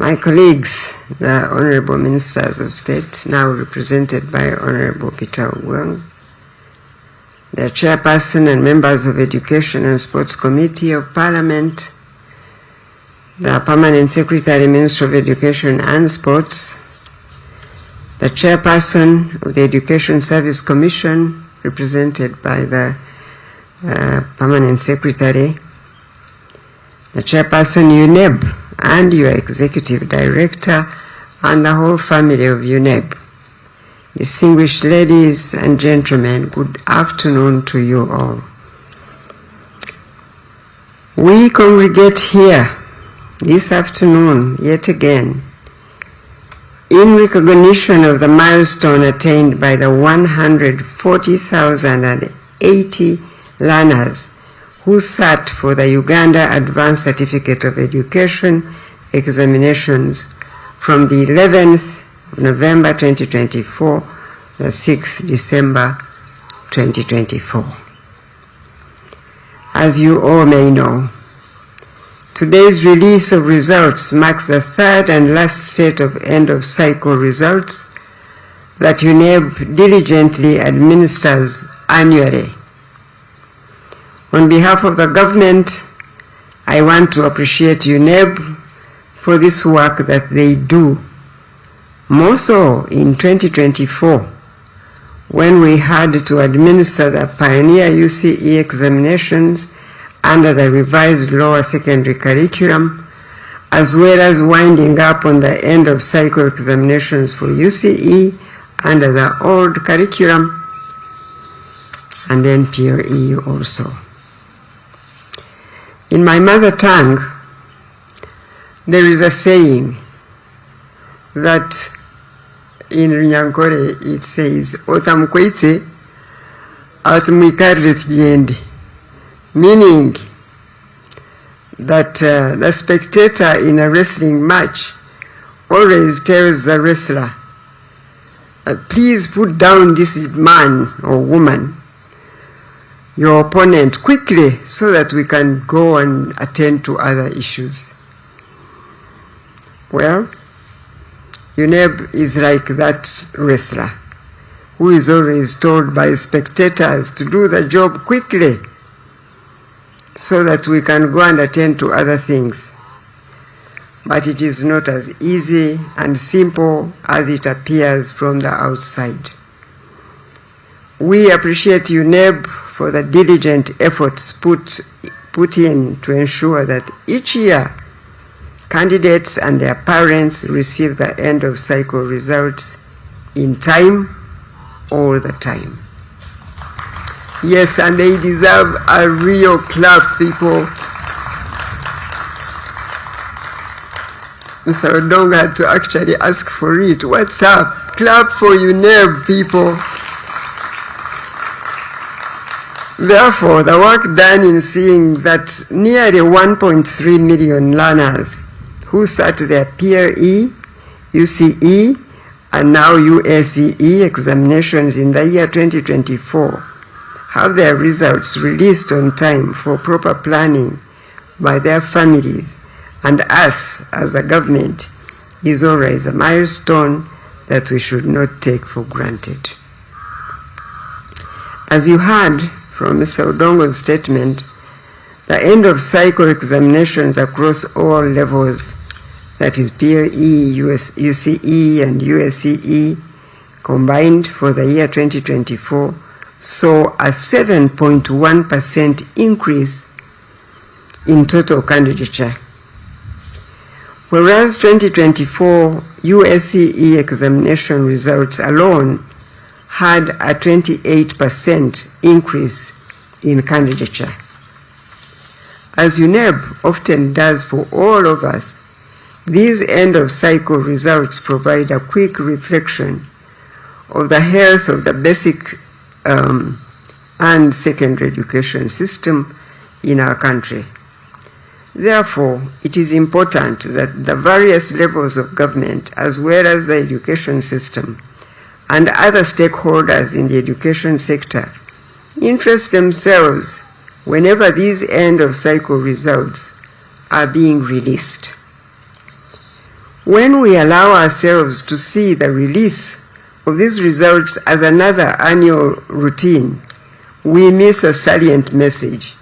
My colleagues, the Honorable Ministers of State, now represented by Honorable Peter Ogwang, the Chairperson and members of Education and Sports Committee of Parliament, the Permanent Secretary, Ministry of Education and Sports, the Chairperson of the Education Service Commission, represented by the Permanent Secretary, the Chairperson UNEB, and your Executive Director, and the whole family of UNEB. Distinguished ladies and gentlemen, good afternoon to you all. We congregate here this afternoon, yet again, in recognition of the milestone attained by the 140,080 learners who sat for the Uganda Advanced Certificate of Education examinations from the 11th of November 2024 to the 6th December 2024. As you all may know, today's release of results marks the third and last set of end-of-cycle results that UNEB diligently administers annually. On behalf of the government, I want to appreciate UNEB for this work that they do, more so in 2024, when we had to administer the Pioneer UCE examinations under the revised lower secondary curriculum, as well as winding up on the end-of-cycle examinations for UCE under the old curriculum, and then PRE also. In my mother tongue, there is a saying that in Runyankore it says, Otamkweitse atmuikarle tugende, meaning that the spectator in a wrestling match always tells the wrestler, please put down this man or woman, your opponent, quickly, so that we can go and attend to other issues. Well, UNEB is like that wrestler who is always told by spectators to do the job quickly so that we can go and attend to other things. But it is not as easy and simple as it appears from the outside. We appreciate UNEB for the diligent efforts put in to ensure that each year candidates and their parents receive the end-of-cycle results in time, all the time. Yes, and they deserve a real clap, people. Mr. Odonga had to actually ask for it. What's up? Clap for UNEB, people. Therefore, the work done in seeing that nearly 1.3 million learners who sat their PRE, UCE, and now UACE examinations in the year 2024 have their results released on time for proper planning by their families and us as a government is always a milestone that we should not take for granted. As you heard from Mr. Odongo's statement, the end-of-cycle examinations across all levels, that is PRE, UCE, and UACE, combined for the year 2024, saw a 7.1% increase in total candidature. Whereas 2024 UACE examination results alone had a 28% increase in candidature. As UNEB often does for all of us, these end-of-cycle results provide a quick reflection of the health of the basic and secondary education system in our country. Therefore, it is important that the various levels of government, as well as the education system, and other stakeholders in the education sector, interest themselves whenever these end-of-cycle results are being released. When we allow ourselves to see the release of these results as another annual routine, we miss a salient message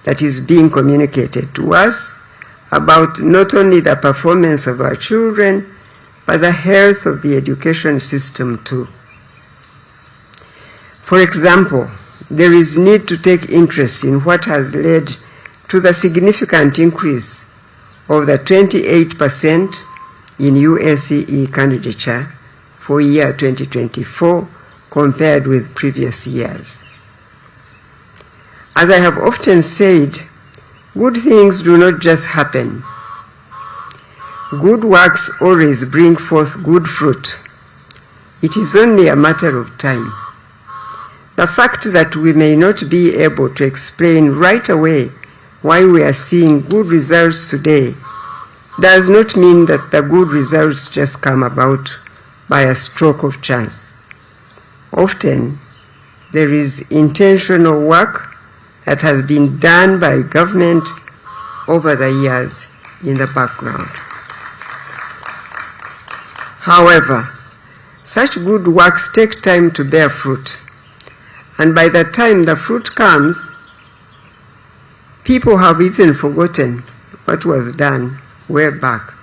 that is being communicated to us about not only the performance of our children, but the health of the education system too. For example, there is need to take interest in what has led to the significant increase of the 28% in Uace candidature for year 2024 compared with previous years. As I have often said, good things do not just happen. Good works always bring forth good fruit. It is only a matter of time. The fact that we may not be able to explain right away why we are seeing good results today does not mean that the good results just come about by a stroke of chance. Often, there is intentional work that has been done by government over the years in the background. However, such good works take time to bear fruit, and by the time the fruit comes, people have even forgotten what was done way back,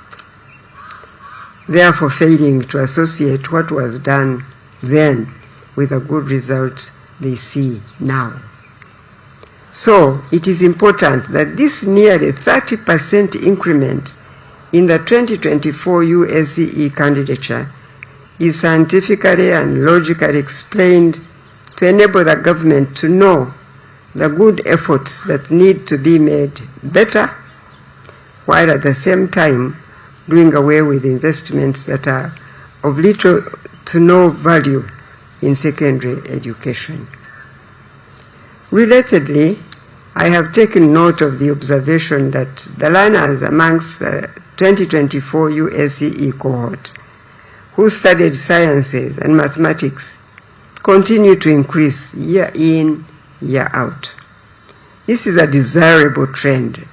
therefore failing to associate what was done then with the good results they see now. So it is important that this nearly 30% increment in the 2024 Uace candidature is scientifically and logically explained to enable the government to know the good efforts that need to be made better, while at the same time doing away with investments that are of little to no value in secondary education. Relatedly, I have taken note of the observation that the learners amongst the 2024 Uace cohort who studied sciences and mathematics continue to increase year in, year out. This is a desirable trend,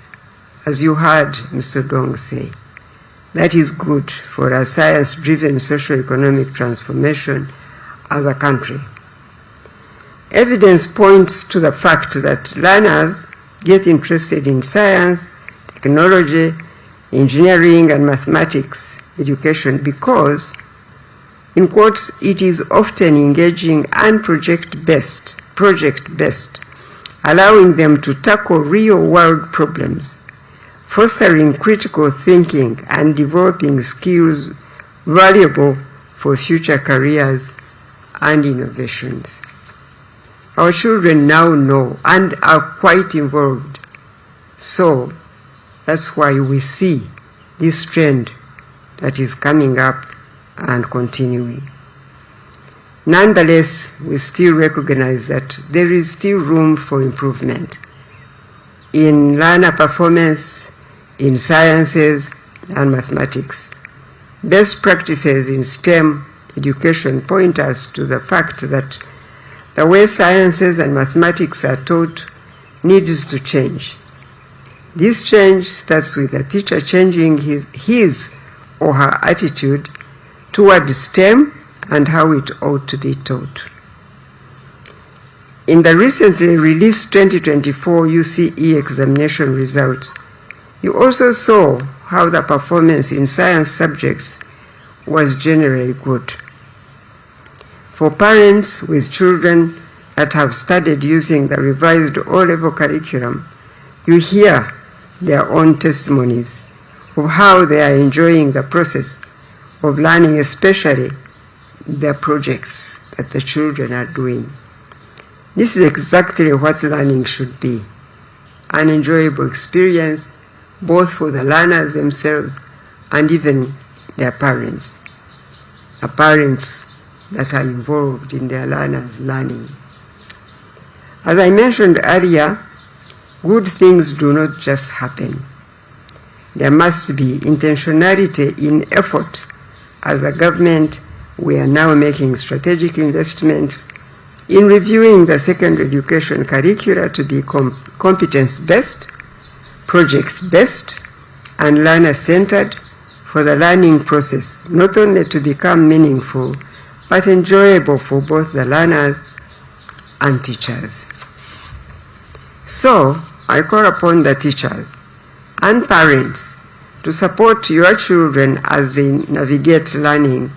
as you heard Mr. Dong say. That is good for a science-driven socio-economic transformation as a country. Evidence points to the fact that learners get interested in science, technology, engineering, and mathematics education because, in quotes, it is often engaging and project-based, allowing them to tackle real-world problems, fostering critical thinking and developing skills valuable for future careers and innovations. Our children now know and are quite involved. So that's why we see this trend that is coming up and continuing. Nonetheless, we still recognize that there is still room for improvement in learner performance, in sciences and mathematics. Best practices in STEM education point us to the fact that the way sciences and mathematics are taught needs to change. This change starts with the teacher changing his or her attitude toward STEM and how it ought to be taught. In the recently released 2024 UCE examination results, you also saw how the performance in science subjects was generally good. For parents with children that have studied using the revised O-level curriculum, you hear their own testimonies of how they are enjoying the process of learning, especially the projects that the children are doing. This is exactly what learning should be, an enjoyable experience both for the learners themselves and even their parents, the parents that are involved in their learners' learning. As I mentioned earlier, good things do not just happen. There must be intentionality in effort. As a government, we are now making strategic investments in reviewing the secondary education curricula to be competence-based, project-based, and learner-centered for the learning process not only to become meaningful, but enjoyable for both the learners and teachers. So, I call upon the teachers and parents to support your children as they navigate learning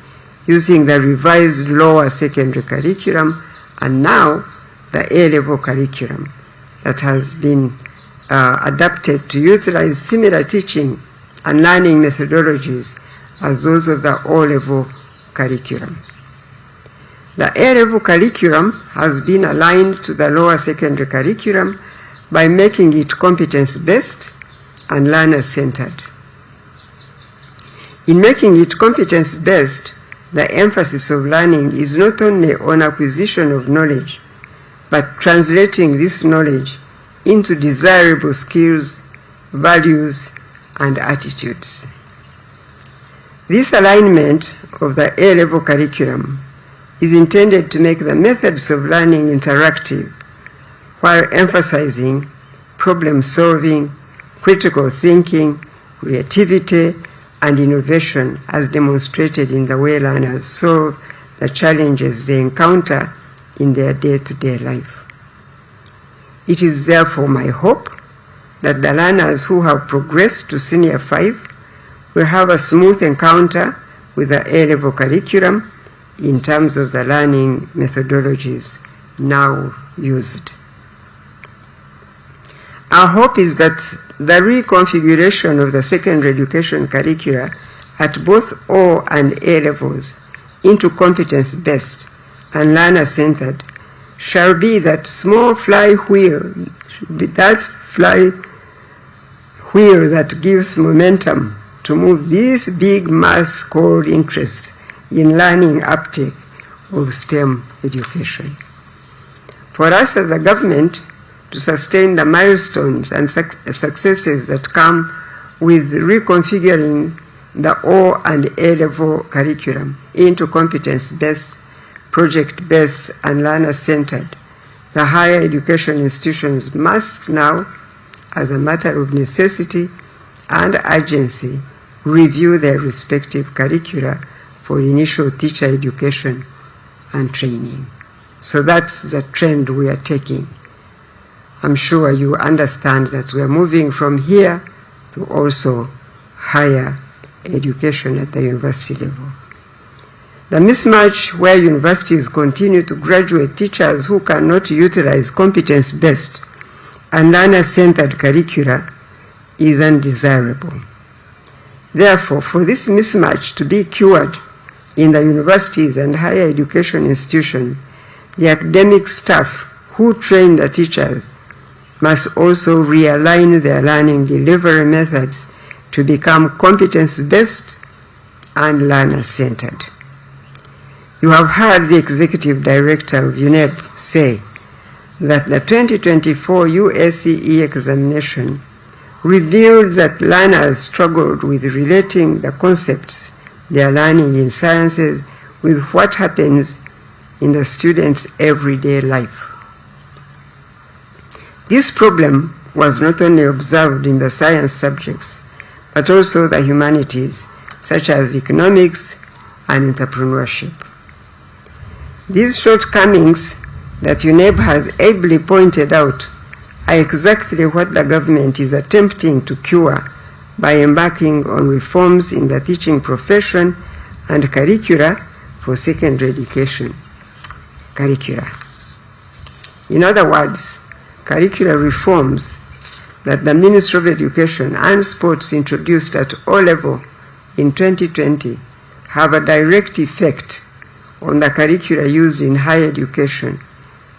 using the revised lower secondary curriculum and now the A-level curriculum that has been adapted to utilize similar teaching and learning methodologies as those of the O-level curriculum. The A-level curriculum has been aligned to the lower secondary curriculum by making it competence-based and learner-centered. In making it competence-based, the emphasis of learning is not only on acquisition of knowledge, but translating this knowledge into desirable skills, values, and attitudes. This alignment of the A-level curriculum is intended to make the methods of learning interactive, while emphasizing problem solving, critical thinking, creativity, and innovation as demonstrated in the way learners solve the challenges they encounter in their day-to-day life. It is therefore my hope that the learners who have progressed to Senior 5 will have a smooth encounter with the A-level curriculum in terms of the learning methodologies now used. Our hope is that the reconfiguration of the secondary education curricula at both O and A levels into competence-based and learner-centered shall be that small flywheel, that gives momentum to move these big mass core interests in learning uptake of STEM education. For us as a government to sustain the milestones and successes that come with reconfiguring the O and A level curriculum into competence-based, project-based, and learner-centered, the higher education institutions must now, as a matter of necessity and urgency, review their respective curricula for initial teacher education and training. So that's the trend we are taking. I'm sure you understand that we are moving from here to also higher education at the university level. The mismatch where universities continue to graduate teachers who cannot utilize competence-based and learner-centered curricula is undesirable. Therefore, for this mismatch to be cured in the universities and higher education institutions, the academic staff who train the teachers must also realign their learning delivery methods to become competence-based and learner-centered. You have heard the Executive Director of UNEP say that the 2024 Uace examination revealed that learners struggled with relating the concepts they are learning in sciences with what happens in the students' everyday life. This problem was not only observed in the science subjects, but also the humanities, such as economics and entrepreneurship. These shortcomings that UNEP has ably pointed out are exactly what the government is attempting to cure by embarking on reforms in the teaching profession and curricula for secondary education. In other words, curricular reforms that the Ministry of Education and Sports introduced at O level in 2020 have a direct effect on the curricula used in higher education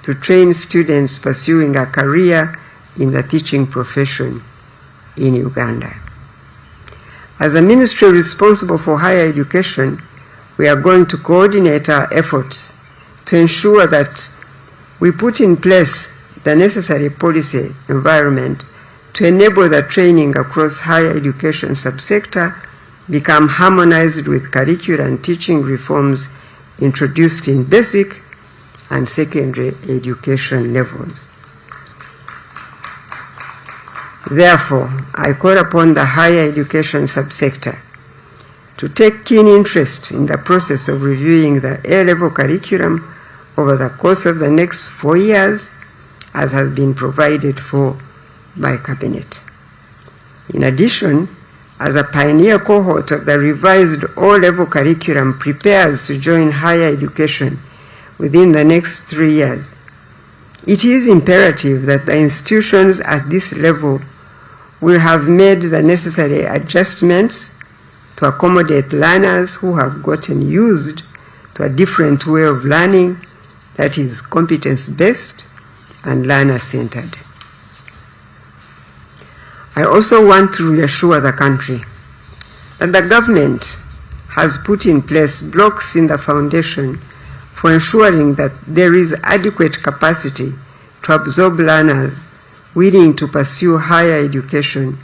to train students pursuing a career in the teaching profession in Uganda. As a ministry responsible for higher education, we are going to coordinate our efforts to ensure that we put in place the necessary policy environment to enable the training across higher education subsector become harmonized with curricular and teaching reforms introduced in basic and secondary education levels. Therefore, I call upon the higher education subsector to take keen interest in the process of reviewing the A-level curriculum over the course of the next 4 years, as has been provided for by Cabinet. In addition, as a pioneer cohort of the revised O-level curriculum prepares to join higher education within the next 3 years, it is imperative that the institutions at this level will have made the necessary adjustments to accommodate learners who have gotten used to a different way of learning that is competence-based and learner-centered. I also want to reassure the country that the government has put in place blocks in the foundation for ensuring that there is adequate capacity to absorb learners willing to pursue higher education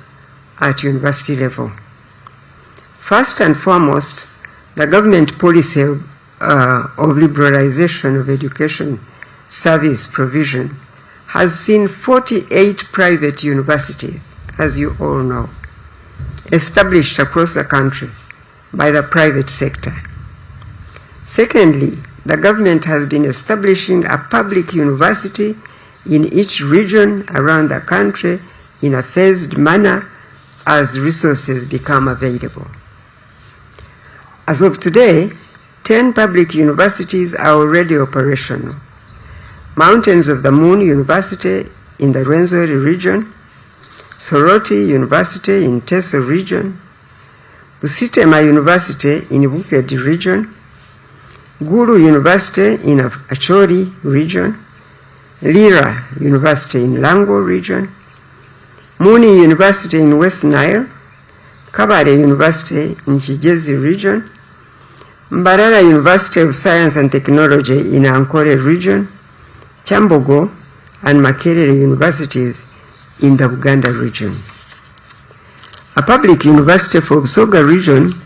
at university level. First and foremost, the government policy of liberalization of education service provision has seen 48 private universities, as you all know, established across the country by the private sector. Secondly, the government has been establishing a public university in each region around the country in a phased manner as resources become available. As of today, 10 public universities are already operational. Mountains of the Moon University in the Rwenzori region, Soroti University in Teso region, Busitema University in Bukedi region, Gulu University in Acholi region, Lira University in Lango region, Muni University in West Nile, Kabale University in Kigezi region, Mbarara University of Science and Technology in Ankole region, Chambogo and Makerere universities in the Buganda region. A public university for Busoga region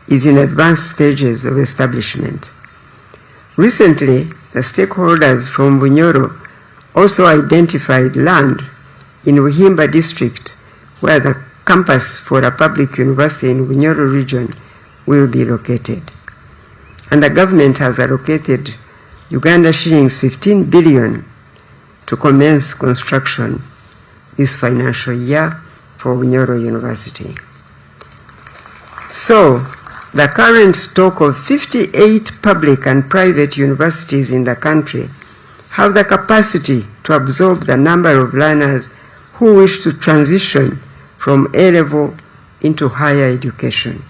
is in advanced stages of establishment. Recently, the stakeholders from Bunyoro also identified land in Ruhimba district where the campus for a public university in Bunyoro region will be located. And the government has allocated Uganda shillings 15 billion to commence construction this financial year for Bunyoro University. So, the current stock of 58 public and private universities in the country have the capacity to absorb the number of learners who wish to transition from A-level into higher education.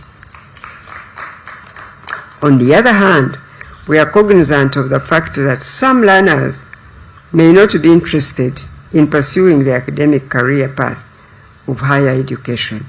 On the other hand, we are cognizant of the fact that some learners may not be interested in pursuing the academic career path of higher education.